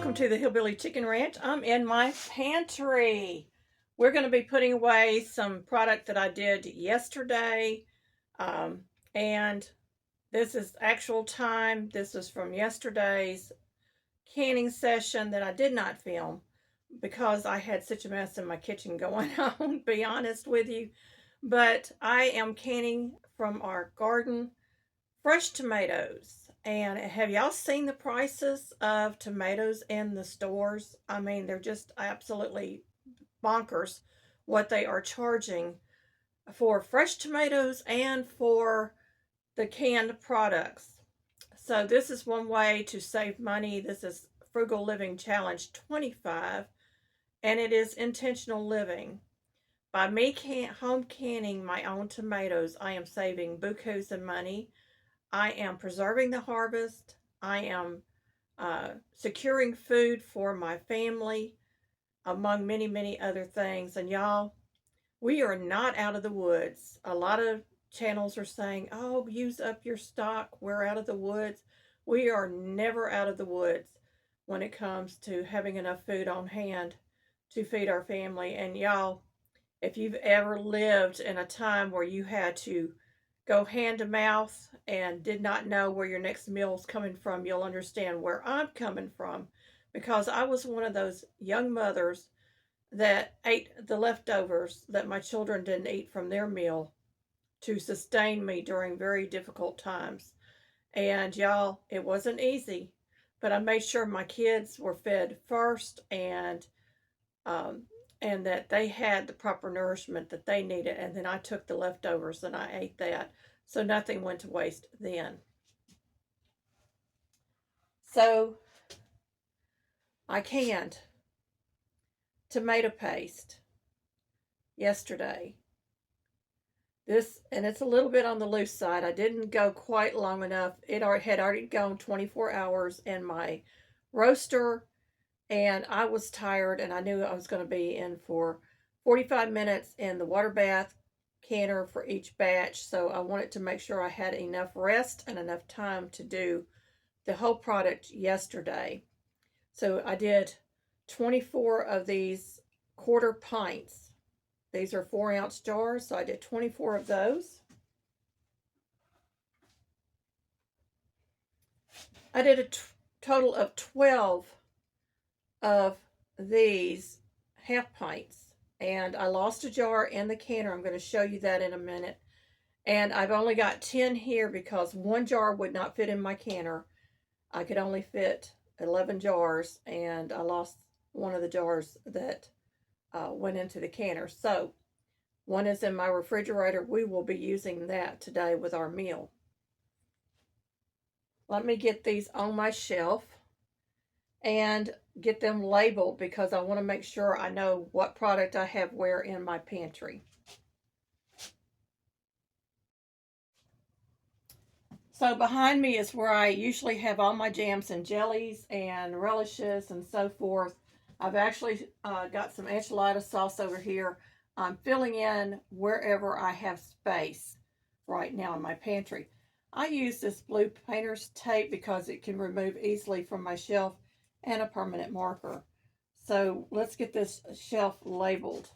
welcome to the Hillbilly Chicken Ranch. I'm in my pantry. We're going to be putting away some product that I did yesterday. Um, and this is actual time. This is from yesterday's canning session that I did not film because I had such a mess in my kitchen going on, be honest with you. But I am canning from our garden fresh tomatoes. And have y'all seen the prices of tomatoes in the stores? I mean, they're just absolutely bonkers what they are charging for fresh tomatoes and for the canned products. So this is one way to save money. This is Frugal Living Challenge 25, and it is intentional living. By me home canning my own tomatoes, I am saving bukus of money. I am preserving the harvest. I am securing food for my family, among many, many other things. And y'all, we are not out of the woods. A lot of channels are saying, oh, use up your stock. We're out of the woods. We are never out of the woods when it comes to having enough food on hand to feed our family. And y'all, if you've ever lived in a time where you had to go hand to mouth and did not know where your next meal is coming from, you'll understand where I'm coming from, because I was one of those young mothers that ate the leftovers that my children didn't eat from their meal to sustain me during very difficult times. And y'all, it wasn't easy, but I made sure my kids were fed first, um, and that they had the proper nourishment that they needed. And then I took the leftovers and I ate that. So nothing went to waste then. So I canned tomato paste yesterday. And it's a little bit on the loose side. I didn't go quite long enough. It had already gone 24 hours in my roaster, and I was tired, and I knew I was going to be in for 45 minutes in the water bath canner for each batch. So I wanted to make sure I had enough rest and enough time to do the whole product yesterday. So I did 24 of these quarter pints. These are 4-ounce jars, so I did 24 of those. I did a total of 12 of these half pints, and I lost a jar in the canner. I'm going to show you that in a minute. And I've only got 10 here because one jar would not fit in my canner. I could only fit 11 jars, and I lost one of the jars that went into the canner. So one is in my refrigerator. We will be using that today with our meal. Let me get these on my shelf and get them labeled, because I want to make sure I know what product I have where in my pantry. So behind me is where I usually have all my jams and jellies and relishes and so forth. I've actually got some enchilada sauce over here. I'm filling in wherever I have space right now in my pantry. I use this blue painter's tape because it can remove easily from my shelf, and a permanent marker. So let's get this shelf labeled.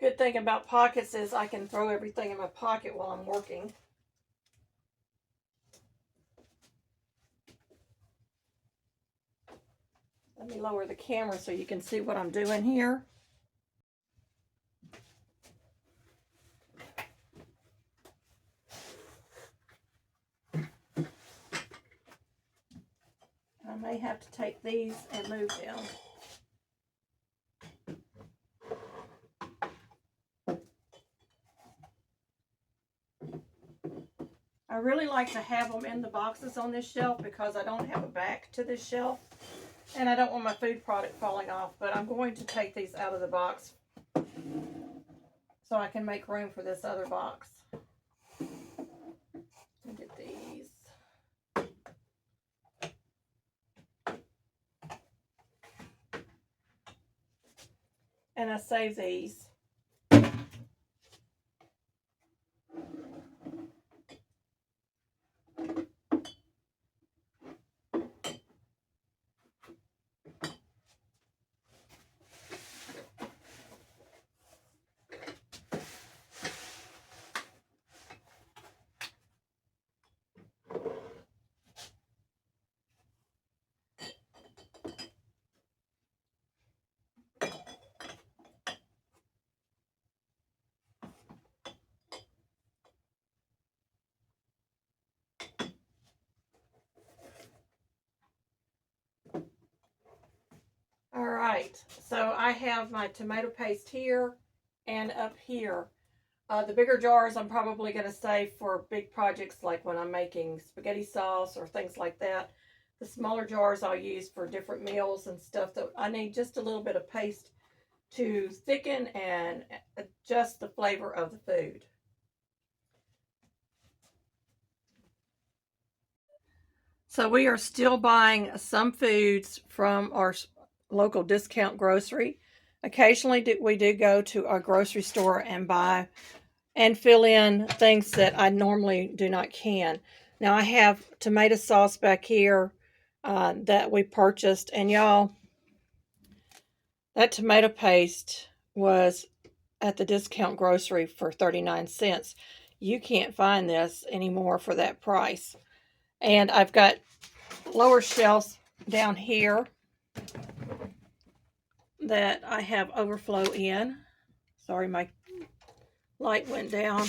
Good thing about pockets is I can throw everything in my pocket while I'm working. Let me lower the camera so you can see what I'm doing here. I may have to take these and move them. I really like to have them in the boxes on this shelf because I don't have a back to this shelf and I don't want my food product falling off, but I'm going to take these out of the box so I can make room for this other box. Let me get these. And I save these. All right, so I have my tomato paste here and up here. The bigger jars I'm probably going to save for big projects like when I'm making spaghetti sauce or things like that. The smaller jars I'll use for different meals and stuff that I need just a little bit of paste to thicken and adjust the flavor of the food. So we are still buying some foods from our local discount grocery. Occasionally we do go to our grocery store and buy and fill in things that I normally do not can. Now I have tomato sauce back here that we purchased, and y'all, that tomato paste was at the discount grocery for 39 cents. You can't find this anymore for that price. And I've got lower shelves down here that I have overflow in. Sorry, my light went down.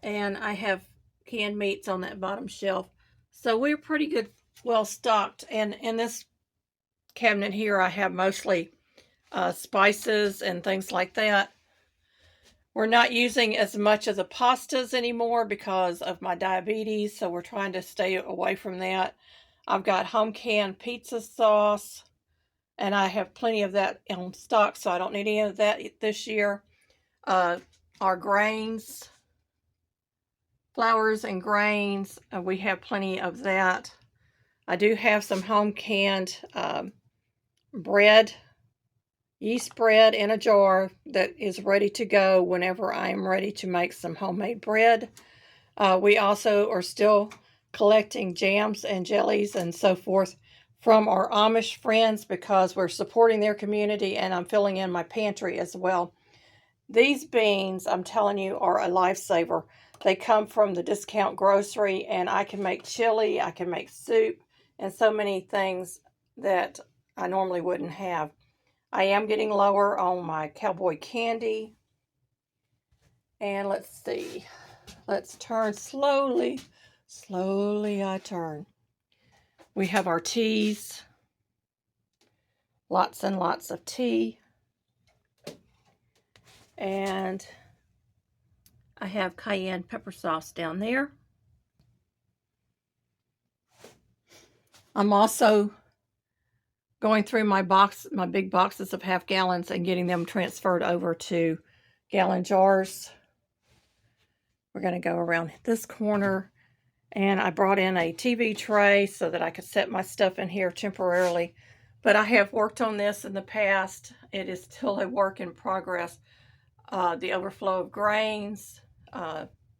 And I have canned meats on that bottom shelf. So we're pretty good, well stocked. And in this cabinet here, I have mostly spices and things like that. We're not using as much of the pastas anymore because of my diabetes, so we're trying to stay away from that. I've got home canned pizza sauce, and I have plenty of that in stock, so I don't need any of that this year. Our grains, flours and grains, we have plenty of that. I do have some home canned bread, yeast bread in a jar that is ready to go whenever I am ready to make some homemade bread. We also are still collecting jams and jellies and so forth from our Amish friends because we're supporting their community, and I'm filling in my pantry as well. These beans, I'm telling you, are a lifesaver. They come from the discount grocery, and I can make chili, I can make soup, and so many things that I normally wouldn't have. I am getting lower on my cowboy candy. And let's see. Let's turn slowly. Slowly I turn. We have our teas. Lots and lots of tea. And I have cayenne pepper sauce down there. I'm also going through my big boxes of half gallons and getting them transferred over to gallon jars. We're going to go around this corner, and I brought in a TV tray so that I could set my stuff in here temporarily. But I have worked on this in the past. It is still a work in progress. The overflow of grains,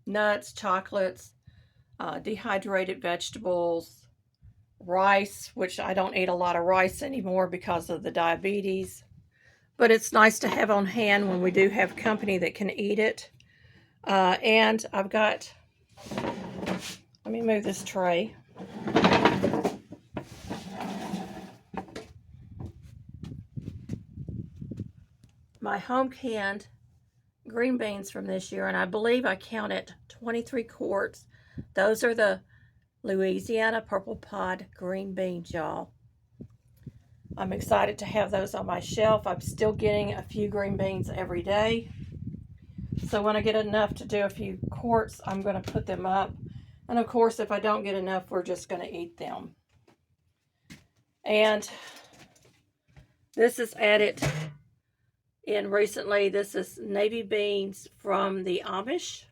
nuts, chocolates, dehydrated vegetables, rice, which I don't eat a lot of rice anymore because of the diabetes, but it's nice to have on hand when we do have company that can eat it. And I've got, let me move this tray. my home canned green beans from this year, and I believe I counted 23 quarts. Those are the Louisiana Purple Pod green beans, y'all. I'm excited to have those on my shelf. I'm still getting a few green beans every day. So when I get enough to do a few quarts, I'm going to put them up. And of course, if I don't get enough, we're just going to eat them. And this is added in recently. This is navy beans from the Amish.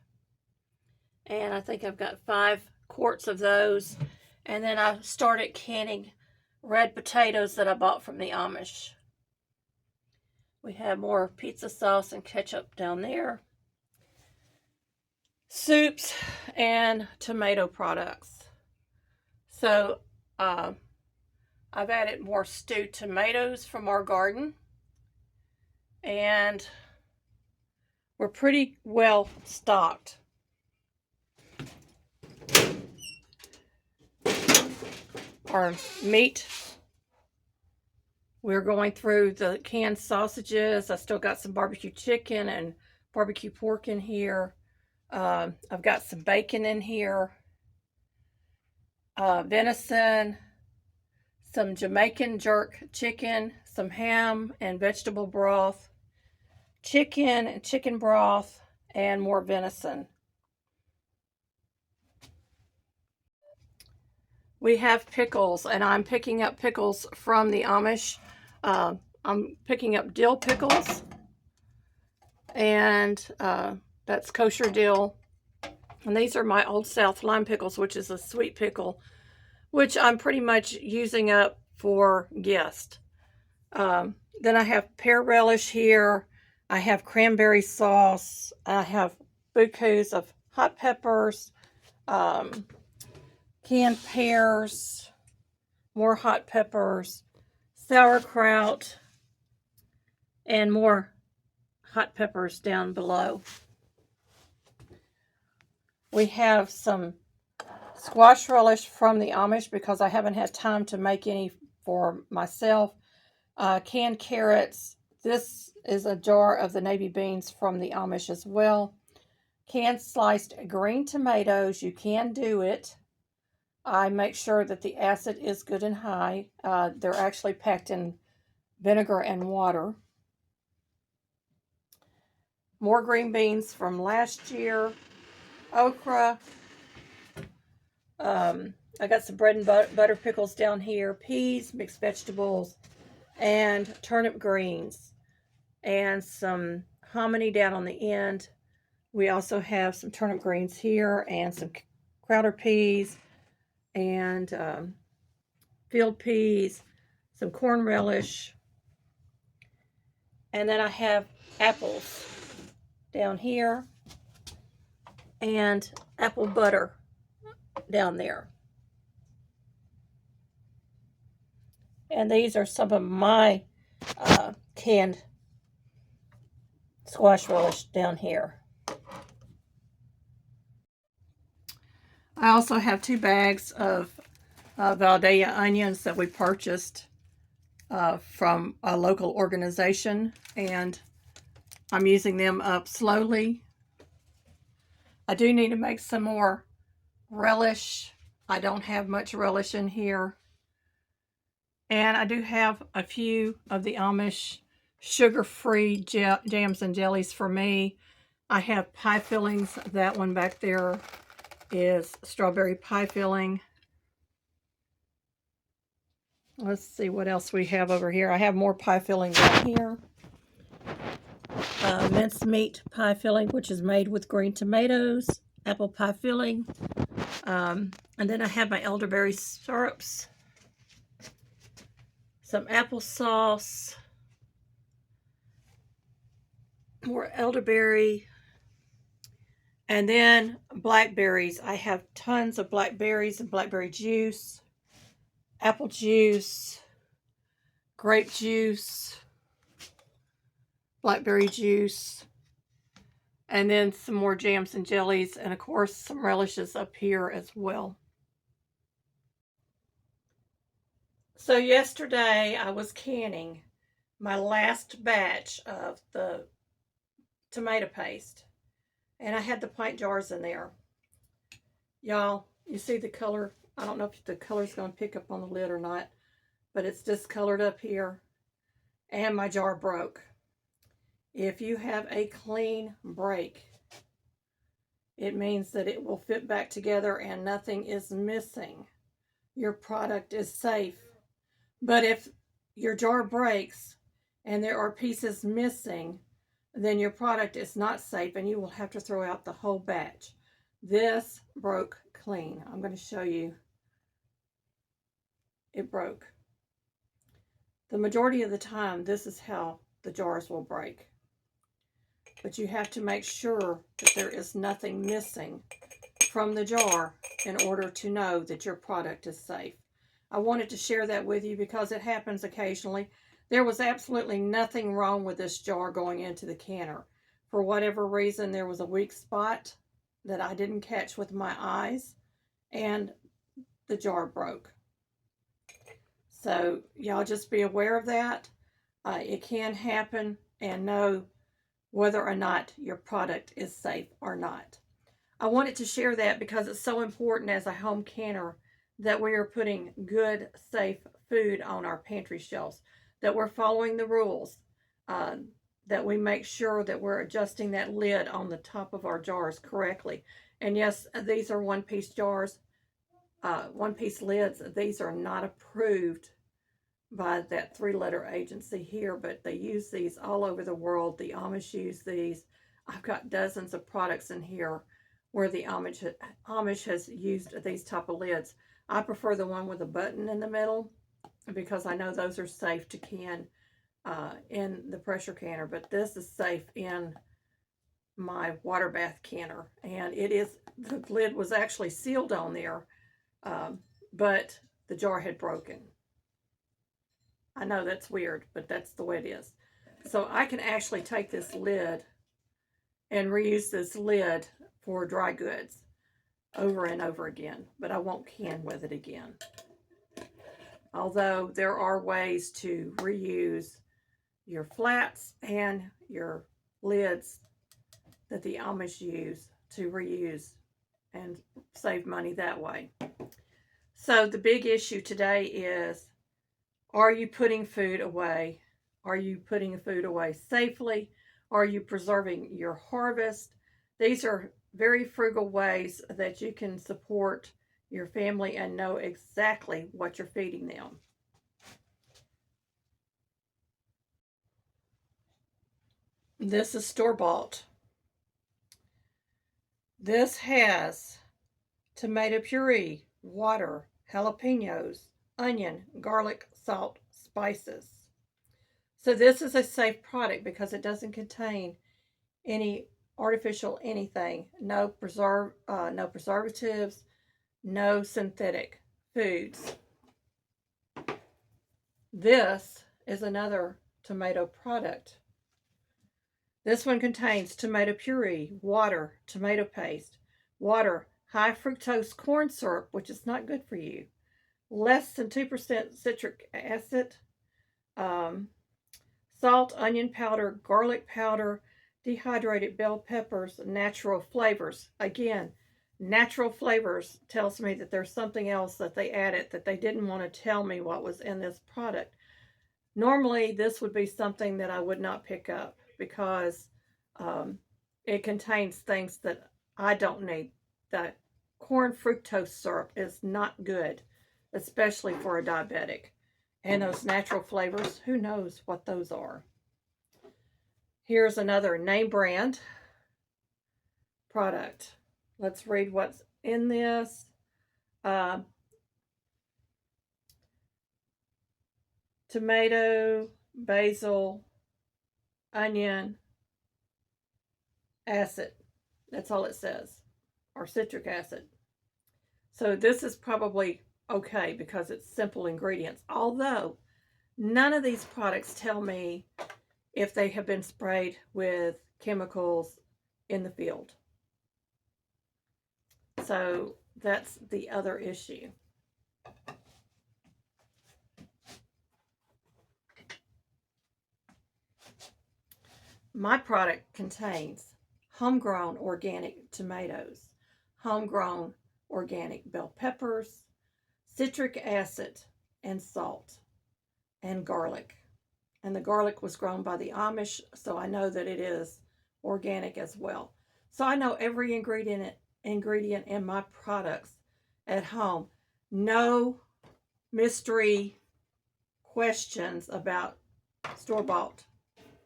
And I think I've got 5 quarts of those. And then I started canning red potatoes that I bought from the Amish. We have more pizza sauce and ketchup down there. Soups and tomato products. So I've added more stewed tomatoes from our garden. And we're pretty well stocked. Our meat, we're going through the canned sausages. I still got some barbecue chicken and barbecue pork in here. I've got some bacon in here, venison, some Jamaican jerk chicken, some ham and vegetable broth, chicken and chicken broth, and more venison. We have pickles, and I'm picking up pickles from the Amish. I'm picking up dill pickles, and that's kosher dill. And these are my Old South lime pickles, which is a sweet pickle, which I'm pretty much using up for guests. Then I have pear relish here. I have cranberry sauce. I have bouquets of hot peppers, canned pears, more hot peppers, sauerkraut, and more hot peppers down below. We have some squash relish from the Amish because I haven't had time to make any for myself. Canned carrots. This is a jar of the navy beans from the Amish as well. Canned sliced green tomatoes. You can do it. I make sure that the acid is good and high. They're actually packed in vinegar and water. More green beans from last year. Okra. I got some bread and butter pickles down here. Peas, mixed vegetables, and turnip greens. And some hominy down on the end. We also have some turnip greens here and some crowder peas and field peas, some corn relish, and then I have apples down here and apple butter down there. And these are some of my canned squash relish down here. I also have 2 bags of Valdea onions that we purchased from a local organization, and I'm using them up slowly. I do need to make some more relish. I don't have much relish in here. And I do have a few of the Amish sugar-free jams and jellies for me. I have pie fillings. That one back there is strawberry pie filling. Let's see what else we have over here. I have more pie filling down here. Mincemeat pie filling, which is made with green tomatoes. Apple pie filling. And then I have my elderberry syrups. Some applesauce. More elderberry. And then blackberries. I have tons of blackberries and blackberry juice, apple juice, grape juice, blackberry juice, and then some more jams and jellies, and of course some relishes up here as well. So yesterday I was canning my last batch of the tomato paste. And I had the pint jars in there. Y'all, you see the color? I don't know if the color's going to pick up on the lid or not, but it's discolored up here. And my jar broke. If you have a clean break, it means that it will fit back together and nothing is missing. Your product is safe. But if your jar breaks and there are pieces missing, then your product is not safe and you will have to throw out the whole batch. This broke clean. I'm going to show you. It broke. The majority of the time, this is how the jars will break. But you have to make sure that there is nothing missing from the jar in order to know that your product is safe. I wanted to share that with you because it happens occasionally. There was absolutely nothing wrong with this jar going into the canner. For whatever reason, there was a weak spot that I didn't catch with my eyes, and the jar broke. So y'all just be aware of that. It can happen, and know whether or not your product is safe or not. I wanted to share that because it's so important as a home canner that we are putting good, safe food on our pantry shelves, that we're following the rules, that we make sure that we're adjusting that lid on the top of our jars correctly. And yes, these are one-piece jars, one-piece lids. These are not approved by that 3-letter agency here, but they use these all over the world. The Amish use these. I've got dozens of products in here where the Amish has used these type of lids. I prefer the one with a button in the middle because I know those are safe to can in the pressure canner, but this is safe in my water bath canner. And it is, the lid was actually sealed on there, but the jar had broken. I know that's weird, but that's the way it is. So I can actually take this lid and reuse this lid for dry goods over and over again, but I won't can with it again. Although there are ways to reuse your flats and your lids that the Amish use to reuse and save money that way. So the big issue today is, are you putting food away? Are you putting food away safely? Are you preserving your harvest? These are very frugal ways that you can support your family and know exactly what you're feeding them. This is store-bought. This has tomato puree, water, jalapenos, onion, garlic, salt, spices. So this is a safe product because it doesn't contain any artificial anything. No preservatives, no synthetic foods. This is another tomato product. This one contains tomato puree, water, tomato paste, water, high fructose corn syrup, which is not good for you, less than 2% citric acid, salt, onion powder, garlic powder, dehydrated bell peppers, natural flavors. Again, natural flavors tells me that there's something else that they added that they didn't want to tell me what was in this product. Normally, this would be something that I would not pick up because it contains things that I don't need. The corn fructose syrup is not good, especially for a diabetic. And those natural flavors, who knows what those are. Here's another name brand product. Let's read what's in this. Tomato, basil, onion, acid. That's all it says. Or citric acid. So this is probably okay because it's simple ingredients. Although none of these products tell me if they have been sprayed with chemicals in the field. So that's the other issue. My product contains homegrown organic tomatoes, homegrown organic bell peppers, citric acid, and salt, and garlic. And the garlic was grown by the Amish, so I know that it is organic as well. So I know every ingredient in my products at home. No mystery questions about store-bought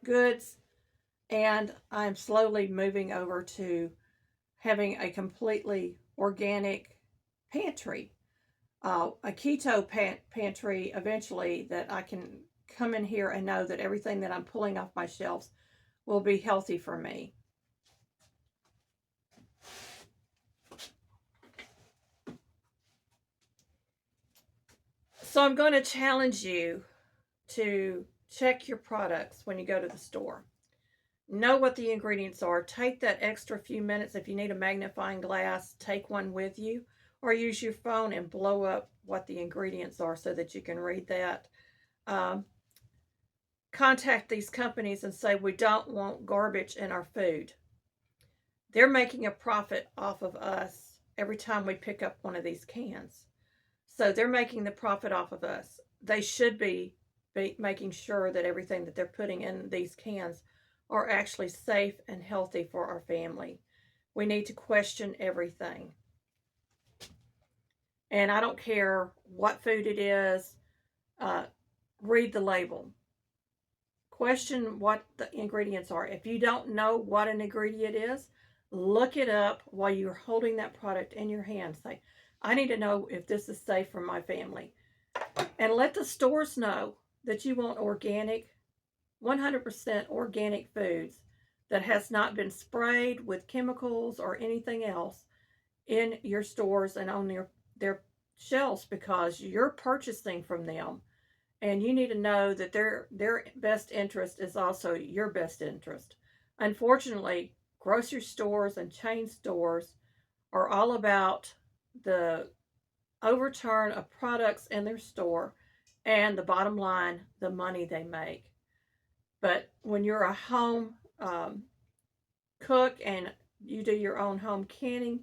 goods, and I'm slowly moving over to having a completely organic pantry, a keto pantry eventually, that I can come in here and know that everything that I'm pulling off my shelves will be healthy for me. So I'm going to challenge you to check your products when you go to the store. Know what the ingredients are. Take that extra few minutes. If you need a magnifying glass, take one with you, or use your phone and blow up what the ingredients are so that you can read that. Contact these companies and say, we don't want garbage in our food. They're making a profit off of us every time we pick up one of these cans. So they're making the profit off of us. They should be making sure that everything that they're putting in these cans are actually safe and healthy for our family. We need to question everything. And I don't care what food it is, read the label. Question what the ingredients are. If you don't know what an ingredient is, look it up while you're holding that product in your hand. Say, I need to know if this is safe for my family. And let the stores know that you want organic, 100% organic foods that has not been sprayed with chemicals or anything else in your stores and on their shelves, because you're purchasing from them, and you need to know that their best interest is also your best interest. Unfortunately, grocery stores and chain stores are all about the overturn of products in their store and the bottom line, the money they make. But when you're a home cook and you do your own home canning,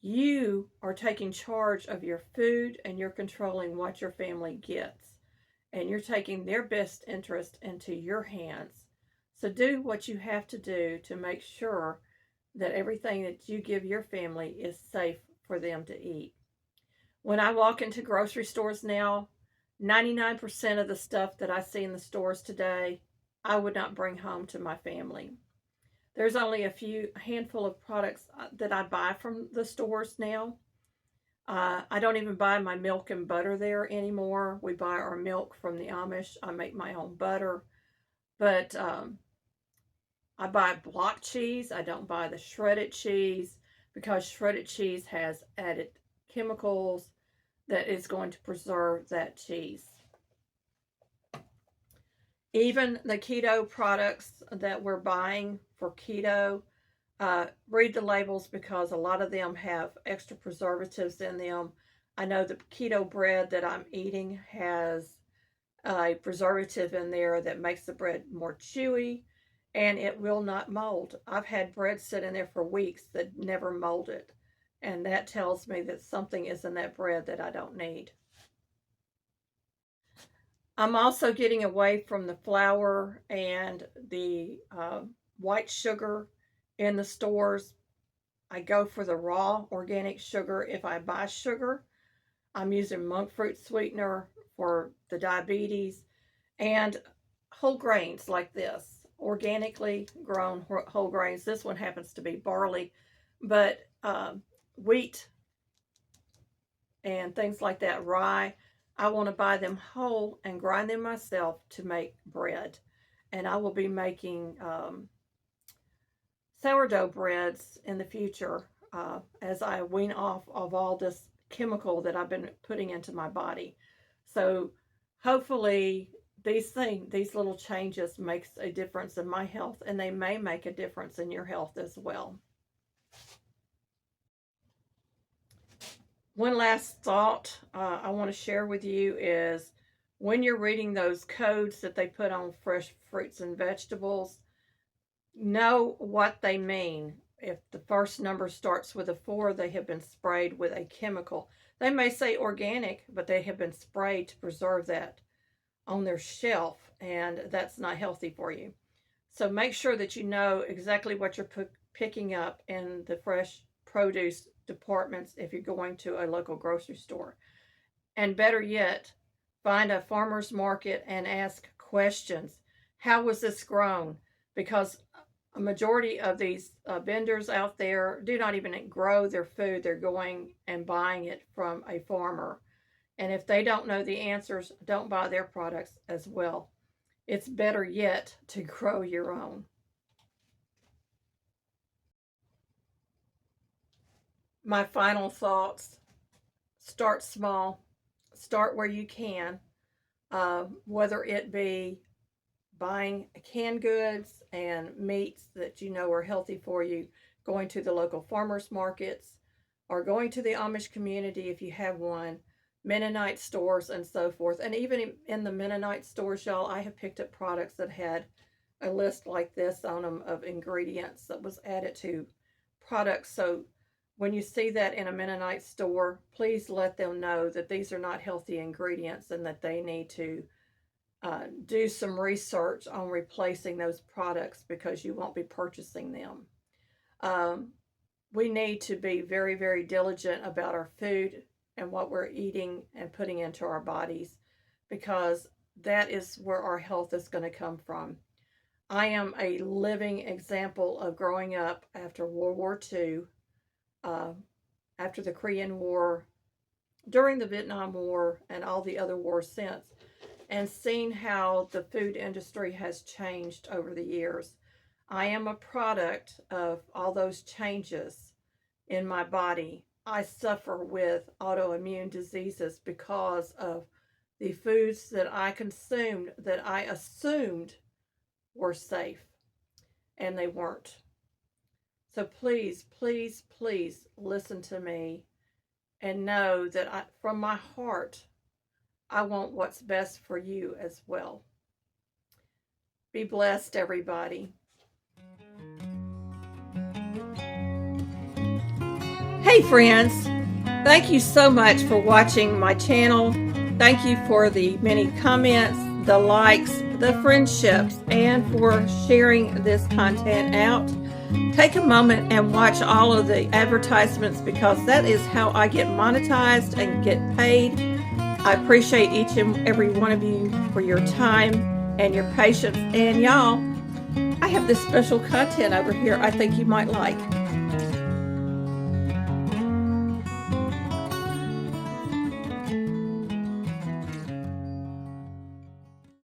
you are taking charge of your food and you're controlling what your family gets. And you're taking their best interest into your hands. So do what you have to do to make sure that everything that you give your family is safe for them to eat. When I walk into grocery stores now, 99% of the stuff that I see in the stores today, I would not bring home to my family. There's only a handful of products that I buy from the stores now. I don't even buy my milk and butter there anymore. We buy our milk from the Amish. I make my own butter. But I buy block cheese. I don't buy the shredded cheese, because shredded cheese has added chemicals that is going to preserve that cheese. Even the keto products that we're buying for keto, read the labels, because a lot of them have extra preservatives in them. I know the keto bread that I'm eating has a preservative in there that makes the bread more chewy, and it will not mold. I've had bread sit in there for weeks that never molded, and that tells me that something is in that bread that I don't need. I'm also getting away from the flour and the white sugar in the stores. I go for the raw organic sugar. If I buy sugar, I'm using monk fruit sweetener for the diabetes, and whole grains like this, organically grown whole grains. This one happens to be barley, but wheat and things like that, rye, I want to buy them whole and grind them myself to make bread. And I will be making sourdough breads in the future, as I wean off of all this chemical that I've been putting into my body. So hopefully these little changes makes a difference in my health, and they may make a difference in your health as well. One last thought I want to share with you is, when you're reading those codes that they put on fresh fruits and vegetables, know what they mean. If the first number starts with a 4, they have been sprayed with a chemical. They may say organic, but they have been sprayed to preserve that on their shelf, and that's not healthy for you. So make sure that you know exactly what you're picking up in the fresh produce departments if you're going to a local grocery store. And better yet, find a farmer's market and ask questions. How was this grown? Because a majority of these vendors out there do not even grow their food. They're going and buying it from a farmer. And if they don't know the answers, don't buy their products as well. It's better yet to grow your own. My final thoughts: start small, start where you can, whether it be buying canned goods and meats that you know are healthy for you, going to the local farmers markets, or going to the Amish community if you have one, Mennonite stores, and so forth. And even in the Mennonite stores, y'all, I have picked up products that had a list like this on them of ingredients that was added to products. So when you see that in a Mennonite store, please let them know that these are not healthy ingredients and that they need to do some research on replacing those products because you won't be purchasing them. Um, we need to be very, very diligent about our food and what we're eating and putting into our bodies because that is where our health is going to come from. I am a living example of growing up after World War II, uh, after the Korean War, during the Vietnam War, and all the other wars since, and seeing how the food industry has changed over the years. I am a product of all those changes in my body. I suffer with autoimmune diseases because of the foods that I consumed that I assumed were safe, and they weren't. So please, please, please listen to me and know that from my heart, I want what's best for you as well. Be blessed, everybody. Hey, friends. Thank you so much for watching my channel. Thank you for the many comments, the likes, the friendships, and for sharing this content out. Take a moment and watch all of the advertisements because that is how I get monetized and get paid. I appreciate each and every one of you for your time and your patience. And y'all, I have this special content over here I think you might like.